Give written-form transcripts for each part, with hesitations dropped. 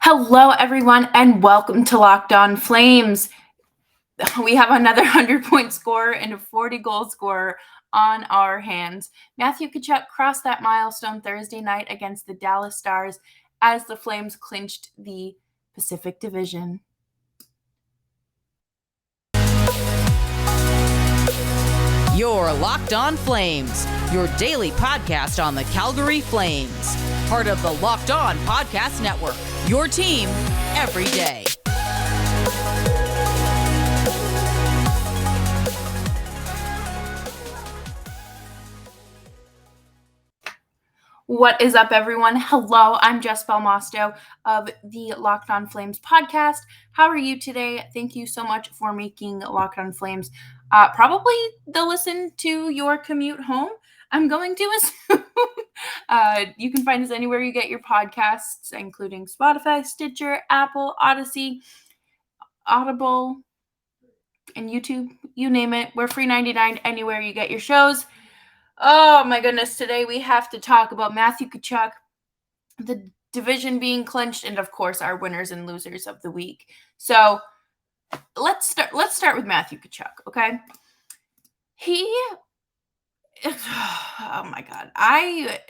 Hello, everyone, and welcome to Locked On Flames. We have another 100-point scorer and a 40-goal scorer on our hands. Matthew Tkachuk crossed that milestone Thursday night against the Dallas Stars as the Flames clinched the Pacific Division. You're Locked On Flames, your daily podcast on the Calgary Flames. Part of the Locked On Podcast Network, your team every day. What is up, everyone? Hello, I'm Jess Belmosto of the Locked On Flames podcast. How are you today? Thank you so much for making Locked On Flames probably the listen to your commute home. I'm going to assume. You can find us anywhere you get your podcasts, including Spotify, Stitcher, Apple, Odyssey, Audible, and YouTube. You name it. We're free 99 anywhere you get your shows. Oh my goodness, today we have to talk about Matthew Tkachuk, the division being clinched, and of course our winners and losers of the week. So let's start with Matthew Tkachuk, okay? Oh my god. I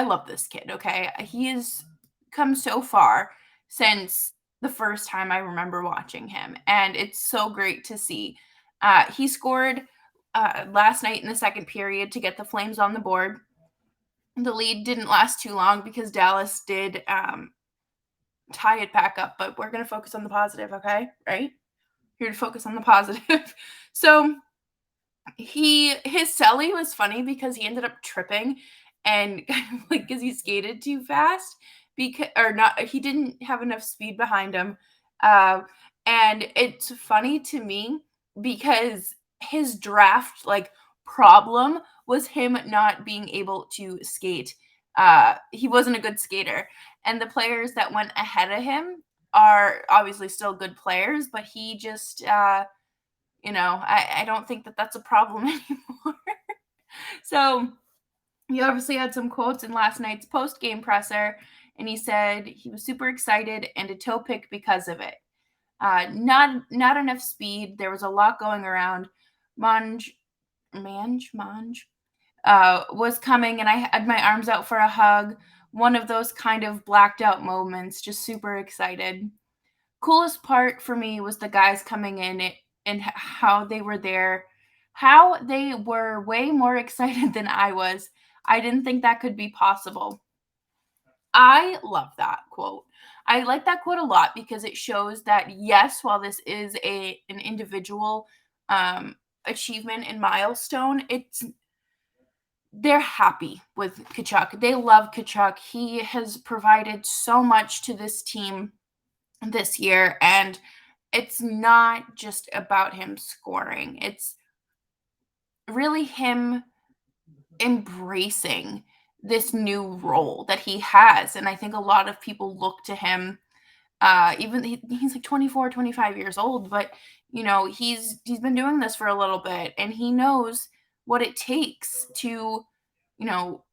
love this kid, okay? He has come so far since the first time I remember watching him, and it's so great to see. He scored last night in the second period to get the Flames on the board. The lead didn't last too long because Dallas did tie it back up, but we're going to focus on the positive, okay? Right? Here to focus on the positive. So his celly was funny because he ended up tripping and like because he skated too fast he didn't have enough speed behind him. And it's funny to me because his draft problem was him not being able to skate. He wasn't a good skater, and the players that went ahead of him are obviously still good players, but he just I don't think that that's a problem anymore. So he obviously had some quotes in last night's post-game presser, and he said he was super excited and a toe pick because of it. Not enough speed. There was a lot going around. Mange was coming, and I had my arms out for a hug. One of those kind of blacked out moments, just super excited. Coolest part for me was the guys coming in and how they were there, how they were way more excited than I was. I didn't think that could be possible. I love that quote. I like that quote a lot because it shows that, yes, while this is an individual achievement and milestone, they're happy with Tkachuk. They love Tkachuk. He has provided so much to this team this year, and it's not just about him scoring. It's really him embracing this new role that he has. And I think a lot of people look to him, he's like 24, 25 years old, but he's been doing this for a little bit, and he knows what it takes to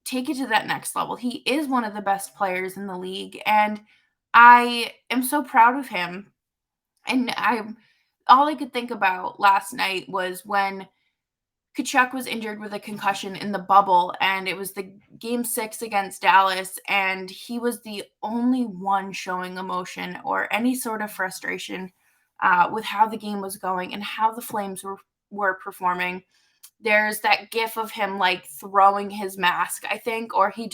take it to that next level. He is one of the best players in the league, and I am so proud of him. And all I could think about last night was when Tkachuk was injured with a concussion in the bubble, and it was the game 6 against Dallas, and he was the only one showing emotion or any sort of frustration with how the game was going and how the Flames were performing. There's that gif of him like throwing his mask, I think, or he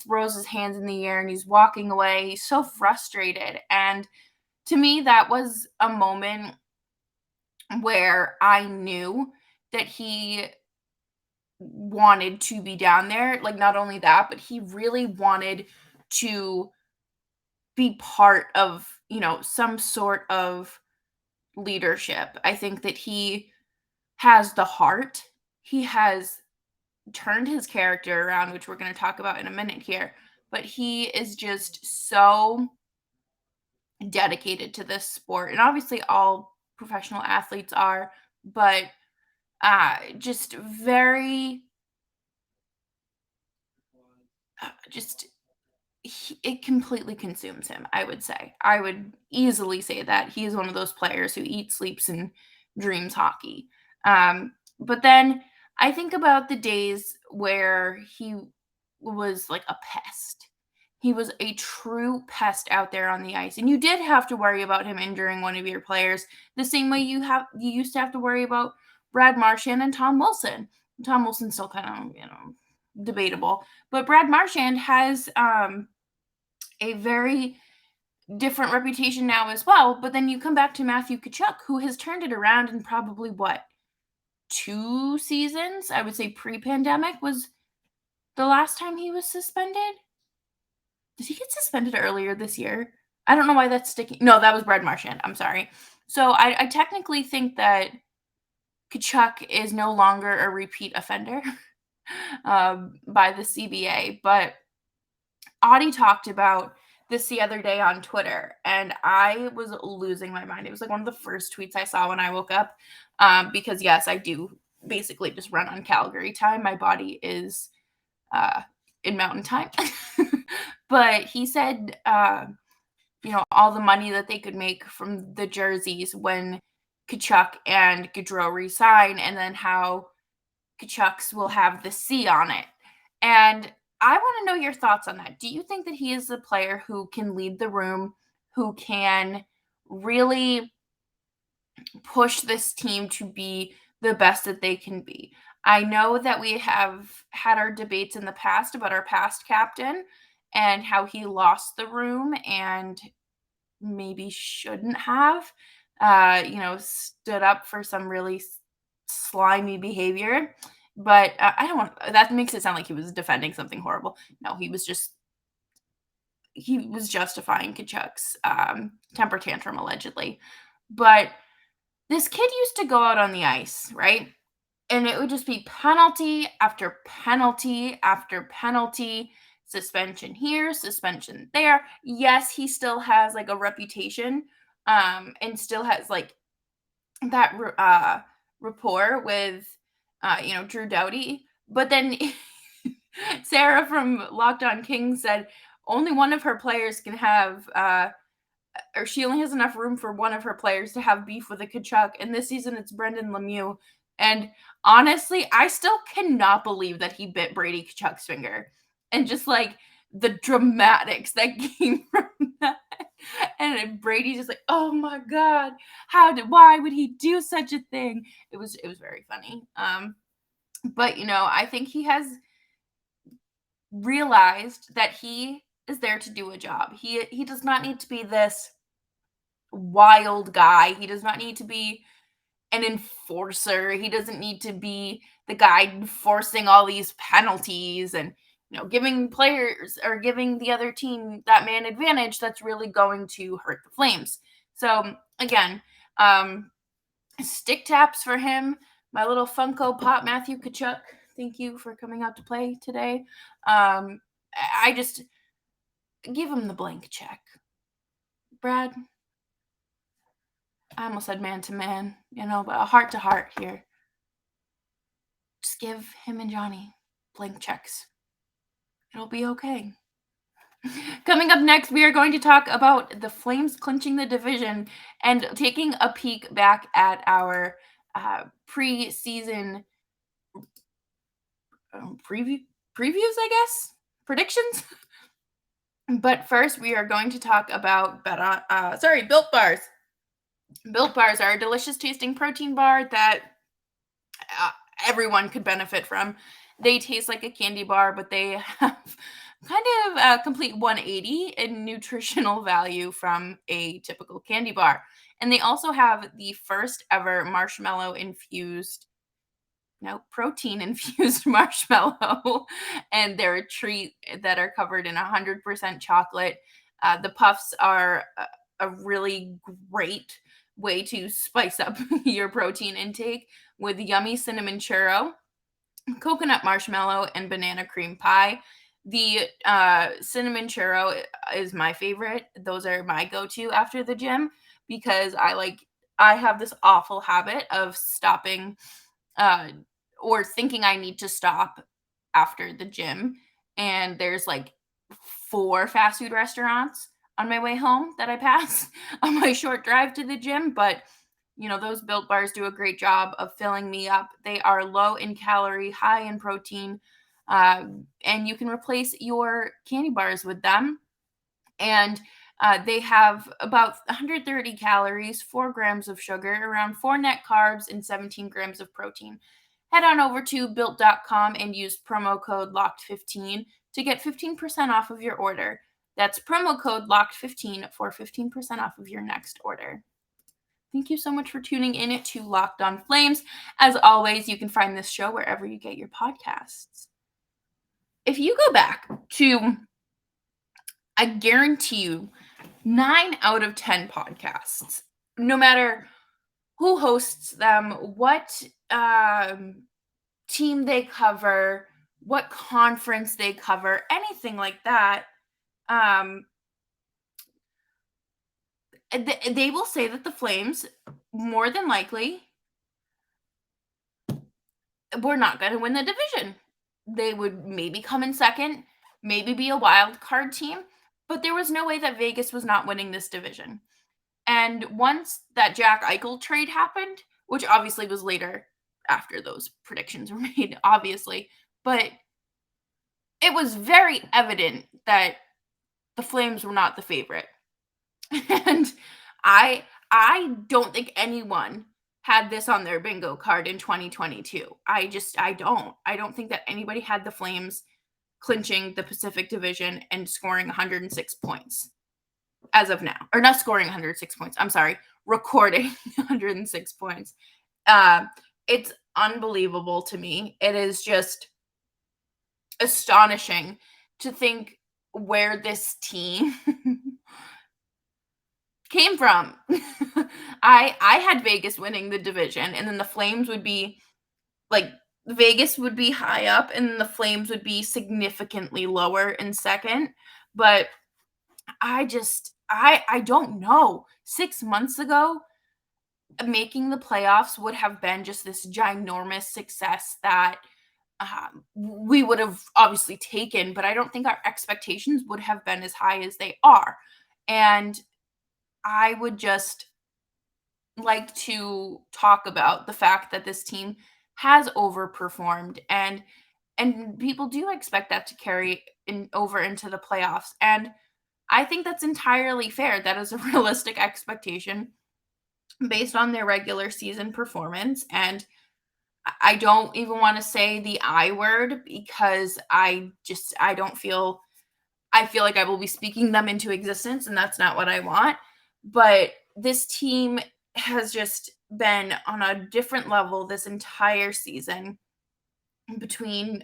throws his hands in the air and he's walking away. He's so frustrated. And to me, that was a moment where I knew that he wanted to be down there. Like, not only that, but he really wanted to be part of, some sort of leadership. I think that he has the heart. He has turned his character around, which we're going to talk about in a minute here. But he is just so dedicated to this sport. And obviously all professional athletes are, but just very just it completely consumes him, I would say. I would easily say that he is one of those players who eats, sleeps, and dreams hockey. But then I think about the days where he was like a pest. He was a true pest out there on the ice, and you did have to worry about him injuring one of your players the same way you used to have to worry about Brad Marchand and Tom Wilson. Tom Wilson's still kind of, debatable, but Brad Marchand has a very different reputation now as well. But then you come back to Matthew Tkachuk, who has turned it around in probably what, 2 seasons? I would say pre-pandemic was the last time he was suspended. Did he get suspended earlier this year? I don't know why that's sticking. No, that was Brad Marchand. I'm sorry. So I technically think that Tkachuk is no longer a repeat offender by the CBA, but Audie talked about this the other day on Twitter, and I was losing my mind. It was like one of the first tweets I saw when I woke up, because yes, I do basically just run on Calgary time. My body is in mountain time. But he said, all the money that they could make from the jerseys when Tkachuk and Gaudreau resign, and then how Tkachuk's will have the C on it. And I want to know your thoughts on that. Do you think that he is a player who can lead the room, who can really push this team to be the best that they can be? I know that we have had our debates in the past about our past captain and how he lost the room and maybe shouldn't have, stood up for some really slimy behavior. But I don't want that makes it sound like he was defending something horrible. No, he was justifying Kachuk's temper tantrum allegedly. But this kid used to go out on the ice, right? And it would just be penalty after penalty after penalty, suspension here, suspension there. Yes, he still has like a reputation, and still has like that rapport with Drew Doughty. But then Sarah from Locked On Kings said only one of her players can have or she only has enough room for one of her players to have beef with a Tkachuk, and this season it's Brendan Lemieux. And honestly, I still cannot believe that he bit Brady Tkachuk's finger, and just like the dramatics that came from that. And Brady just like, oh my god, why would he do such a thing? It was very funny. But I think he has realized that he is there to do a job. He does not need to be this wild guy. He does not need to be an enforcer. He doesn't need to be the guy enforcing all these penalties and giving players or giving the other team that man advantage that's really going to hurt the Flames. So again, stick taps for him. My little Funko Pop Matthew Tkachuk. Thank you for coming out to play today. I just give him the blank check. Brad, I almost said man to man, but a heart to heart here. Just give him and Johnny blank checks. It'll be okay. Coming up next, we are going to talk about the Flames clinching the division and taking a peek back at our pre-season previews, I guess, predictions. But first, we are going to talk about Built Bars. Built Bars are a delicious tasting protein bar that everyone could benefit from. They taste like a candy bar, but they have kind of a complete 180 in nutritional value from a typical candy bar. And they also have the first ever protein infused marshmallow, and they're a treat that are covered in 100% chocolate. The puffs are a really great way to spice up your protein intake with yummy cinnamon churro, coconut marshmallow, and banana cream pie. The cinnamon churro is my favorite. Those are my go-to after the gym because I have this awful habit of stopping or thinking I need to stop after the gym. And there's like 4 fast food restaurants on my way home that I pass on my short drive to the gym, but those Built Bars do a great job of filling me up. They are low in calorie, high in protein, and you can replace your candy bars with them. And they have about 130 calories, 4 grams of sugar, around 4 net carbs, and 17 grams of protein. Head on over to built.com and use promo code LOCKED15 to get 15% off of your order. That's promo code LOCKED15 for 15% off of your next order. Thank you so much for tuning in to Locked On Flames. As always, you can find this show wherever you get your podcasts. If you go back to, I guarantee you, 9 out of 10 podcasts, no matter who hosts them, what team they cover, what conference they cover, anything like that, they will say that the Flames, more than likely, were not going to win the division. They would maybe come in second, maybe be a wild card team, but there was no way that Vegas was not winning this division. And once that Jack Eichel trade happened, which obviously was later after those predictions were made, obviously, but it was very evident that the Flames were not the favorite. And I don't think anyone had this on their bingo card in 2022. I don't think that anybody had the Flames clinching the Pacific Division and scoring 106 points as of now. Or not scoring 106 points. I'm sorry, recording 106 points. It's unbelievable to me. It is just astonishing to think where this team came from. I had Vegas winning the division, and then the Flames would be like, Vegas would be high up and the Flames would be significantly lower in second. But I don't know. 6 months ago, making the playoffs would have been just this ginormous success that we would have obviously taken, but I don't think our expectations would have been as high as they are. And I would just like to talk about the fact that this team has overperformed, and people do expect that to carry over into the playoffs. And I think that's entirely fair. That is a realistic expectation based on their regular season performance. And I don't even want to say the I word, because I feel like I will be speaking them into existence, and that's not what I want. But this team has just been on a different level this entire season, between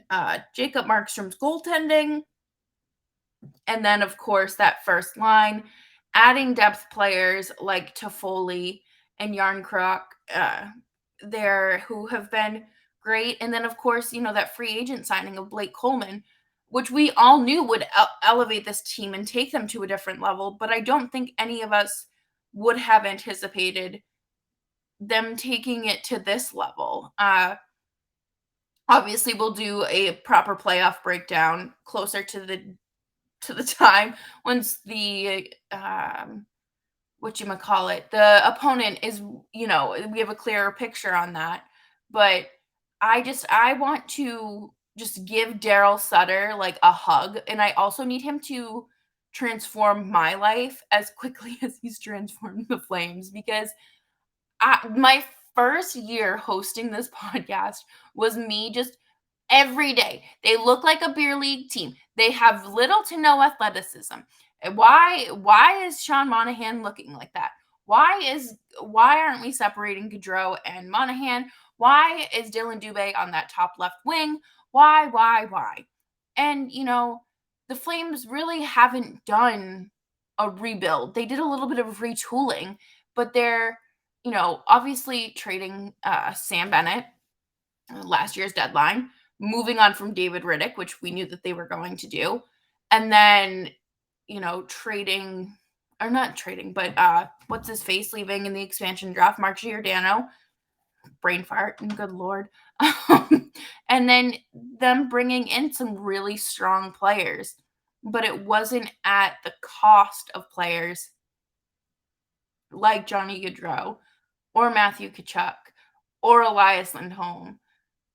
Jacob Markstrom's goaltending, and then, of course, that first line, adding depth players like Toffoli and Yarncroc there, who have been great. And then, of course, that free agent signing of Blake Coleman, which we all knew would elevate this team and take them to a different level. But I don't think any of us would have anticipated them taking it to this level. Obviously, we'll do a proper playoff breakdown closer to the time, once the the opponent is, we have a clearer picture on that. But I want to just give Daryl Sutter like a hug, and I also need him to transform my life as quickly as he's transformed the Flames, because my first year hosting this podcast was me just every day. They look like a beer league team. They have little to no athleticism. Why is Sean Monahan looking like that? Why aren't we separating Gaudreau and Monahan? Why is Dylan Dubé on that top left wing? Why? And the Flames really haven't done a rebuild. They did a little bit of retooling, but they're obviously trading Sam Bennett, last year's deadline, moving on from David Riddick, which we knew that they were going to do, and then trading, or not trading, but what's his face leaving in the expansion draft, Mark Giordano, brain fart, and good lord, and then them bringing in some really strong players. but it wasn't at the cost of players like Johnny Gaudreau or Matthew Tkachuk or Elias Lindholm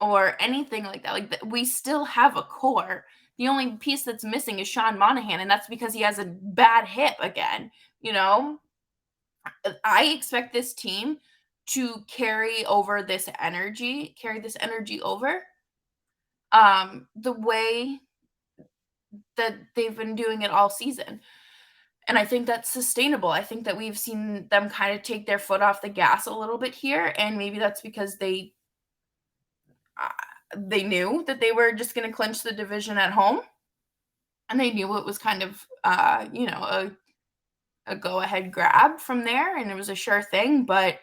or anything like that. Like, we still have a core. The only piece that's missing is Sean Monahan, and that's because he has a bad hip again, you know? I expect this team to carry this energy over, the way that they've been doing it all season. And I think that's sustainable. I think that we've seen them kind of take their foot off the gas a little bit here, and maybe that's because they knew that they were just going to clinch the division at home, and they knew it was kind of a go ahead grab from there, and it was a sure thing. But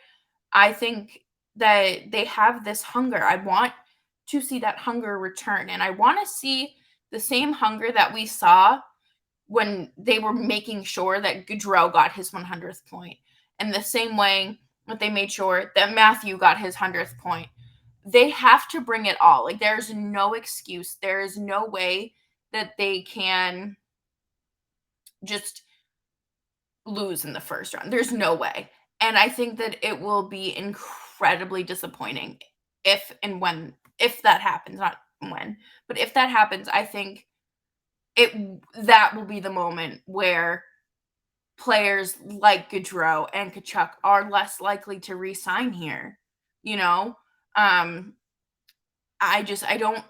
I think that they have this hunger. I want to see that hunger return, and I want to see the same hunger that we saw when they were making sure that Gaudreau got his 100th point, and the same way that they made sure that Matthew got his 100th point. They have to bring it all. Like, there's no excuse. There is no way that they can just lose in the first round. There's no way. And I think that it will be incredibly disappointing if that happens, not when. But if that happens, I think that will be the moment where players like Gaudreau and Tkachuk are less likely to re-sign here. You know? I don't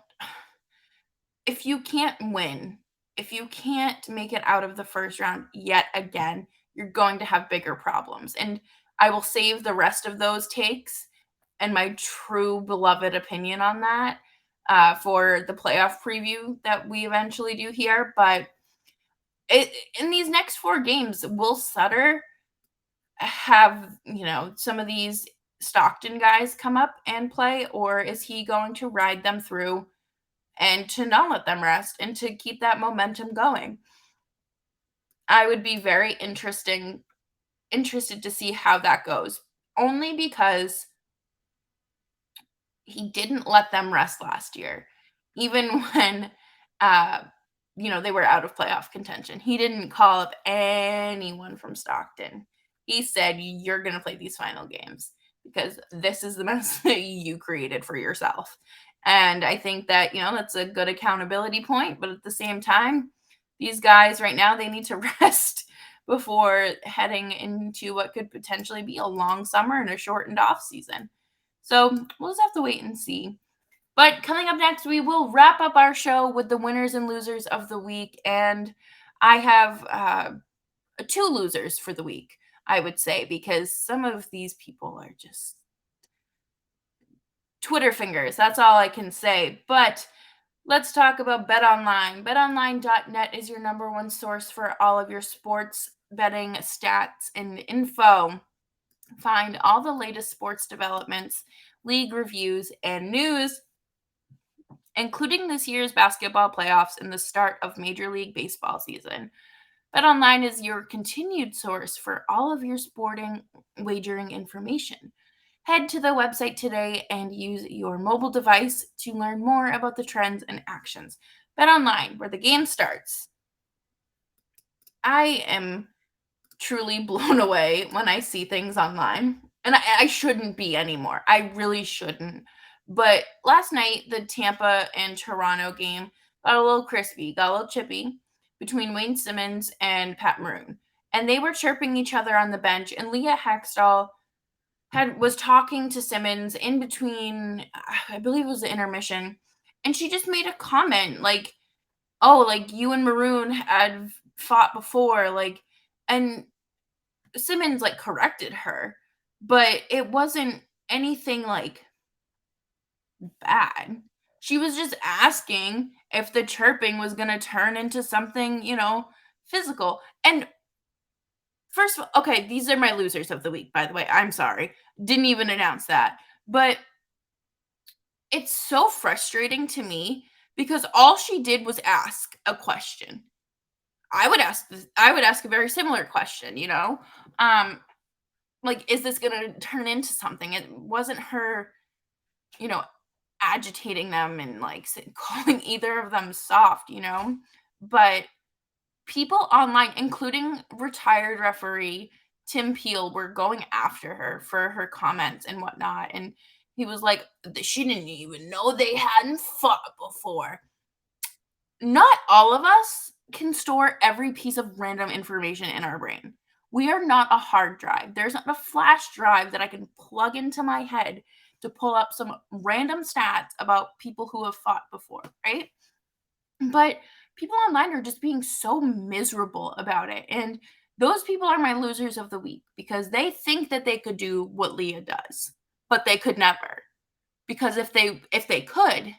if you can't win, if you can't make it out of the first round yet again, you're going to have bigger problems. And I will save the rest of those takes and my true beloved opinion on that for the playoff preview that we eventually do here. But in these next 4 games, will Sutter have, some of these Stockton guys come up and play, or is he going to ride them through and to not let them rest and to keep that momentum going? I would be very interested to see how that goes, only because he didn't let them rest last year, even when uh they were out of playoff contention. He didn't call up anyone from Stockton. He said, you're going to play these final games because this is the mess that you created for yourself. And I think that, that's a good accountability point. But at the same time, these guys right now, they need to rest before heading into what could potentially be a long summer and a shortened off season. So we'll just have to wait and see. But coming up next, we will wrap up our show with the winners and losers of the week. And I have 2 losers for the week, I would say, because some of these people are just Twitter fingers. That's all I can say. But let's talk about BetOnline. BetOnline.net is your number one source for all of your sports betting stats and info. Find all the latest sports developments, league reviews, and news, including this year's basketball playoffs and the start of Major League Baseball season. BetOnline is your continued source for all of your sporting wagering information. Head to the website today and use your mobile device to learn more about the trends and actions. BetOnline, where the game starts. I am truly blown away when I see things online. And I shouldn't be anymore. I really shouldn't. But last night, the Tampa and Toronto game got a little crispy, got a little chippy between Wayne Simmons and Pat Maroon. And they were chirping each other on the bench. And Leah Hextall was talking to Simmons in between, I believe it was the intermission. And she just made a comment like, oh, like, you and Maroon had fought before. And Simmons corrected her, but it wasn't anything bad. She was just asking if the chirping was going to turn into something, physical. And first of all, okay, these are my losers of the week, by the way. I'm sorry. Didn't even announce that. But it's so frustrating to me because all she did was ask a question. I would ask a very similar question, is this going to turn into something? It wasn't her, agitating them and calling either of them soft, but people online, including retired referee Tim Peel, were going after her for her comments and whatnot. And he was like, she didn't even know they hadn't fought before. Not all of us can store every piece of random information in our brain. We are not a hard drive. There's not a flash drive that I can plug into my head to pull up some random stats about people who have fought before, right? But people online are just being so miserable about it. And those people are my losers of the week because they think that they could do what Leah does, but they could never. Because if they could,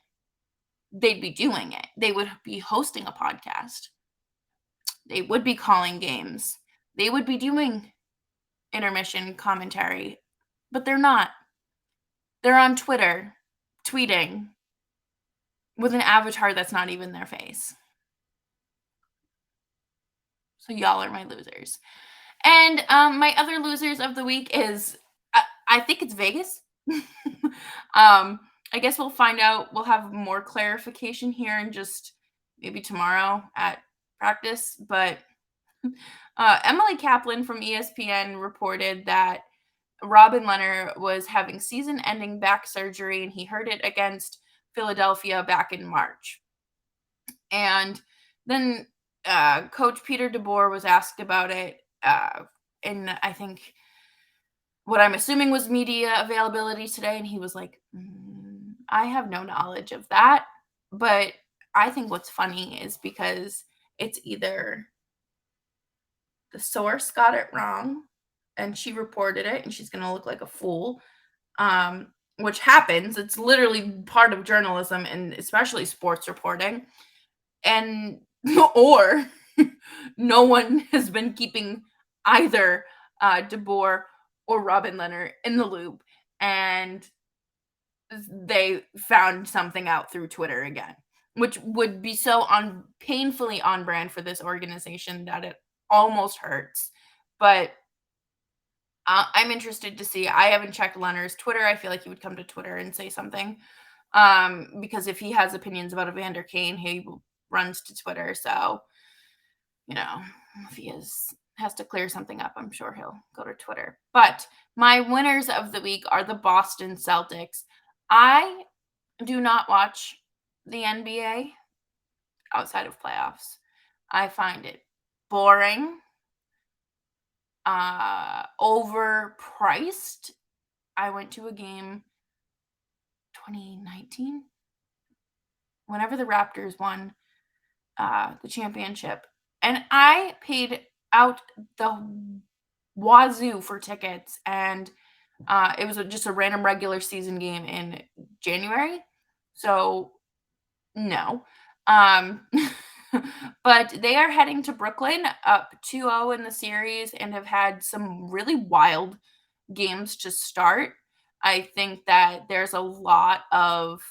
they'd be doing it. They would be hosting a podcast. They would be calling games. They would be doing intermission commentary, but they're not. They're on Twitter tweeting with an avatar that's not even their face. So y'all are my losers. And my other losers of the week is I think it's Vegas. I guess we'll find out. We'll have more clarification here in just maybe tomorrow at practice. But Emily Kaplan from ESPN reported that Robin Leonard was having season-ending back surgery, and he heard it against Philadelphia back in March. And then Coach Peter DeBoer was asked about it, and I think what I'm assuming was media availability today, and he was like, I have no knowledge of that. But I think what's funny is because it's either the source got it wrong and she reported it and she's going to look like a fool, which happens. It's literally part of journalism and especially sports reporting. And or no one has been keeping either DeBoer or Robin Leonard in the loop, and they found something out through Twitter again, which would be so painfully on brand for this organization that it almost hurts. But I'm interested to see. I haven't checked Leonard's Twitter. I feel like he would come to Twitter and say something, because if he has opinions about Evander Kane, he runs to Twitter. So, if he has to clear something up, I'm sure he'll go to Twitter. But my winners of the week are the Boston Celtics. I do not watch the NBA outside of playoffs. I find it boring, overpriced. I went to a game 2019 whenever the Raptors won the championship, and I paid out the wazoo for tickets, and it was just a random regular season game in January. So no. But they are heading to Brooklyn up 2-0 in the series and have had some really wild games to start. I think that there's a lot of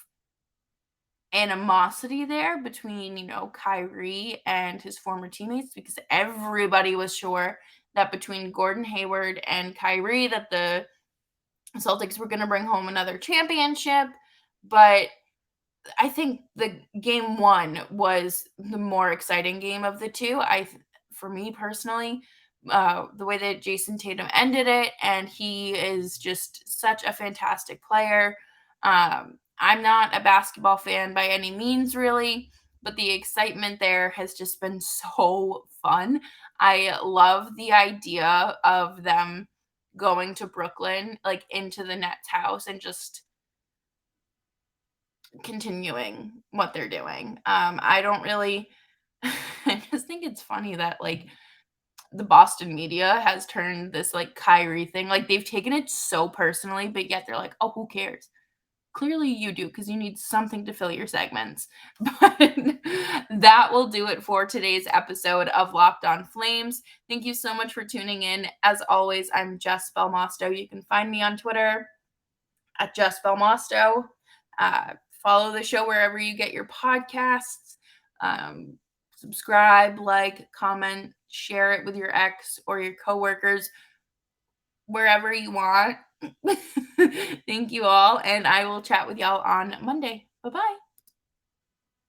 animosity there between, Kyrie and his former teammates, because everybody was sure that between Gordon Hayward and Kyrie that the Celtics were going to bring home another championship. But I think the game one was the more exciting game of the two. For me personally, the way that Jason Tatum ended it, and he is just such a fantastic player. I'm not a basketball fan by any means, really, but the excitement there has just been so fun. I love the idea of them going to Brooklyn, like into the Nets house, and just continuing what they're doing. I don't really I just think it's funny that like the Boston media has turned this like Kyrie thing, like they've taken it so personally, but yet they're like, oh, who cares? Clearly you do, because you need something to fill your segments. But that will do it for today's episode of Locked On Flames. Thank you so much for tuning in. As always, I'm Jess Belmosto. You can find me on Twitter at Jess Belmosto. Follow the show wherever you get your podcasts. Subscribe, like, comment, share it with your ex or your coworkers, wherever you want. Thank you all, and I will chat with y'all on Monday. Bye-bye.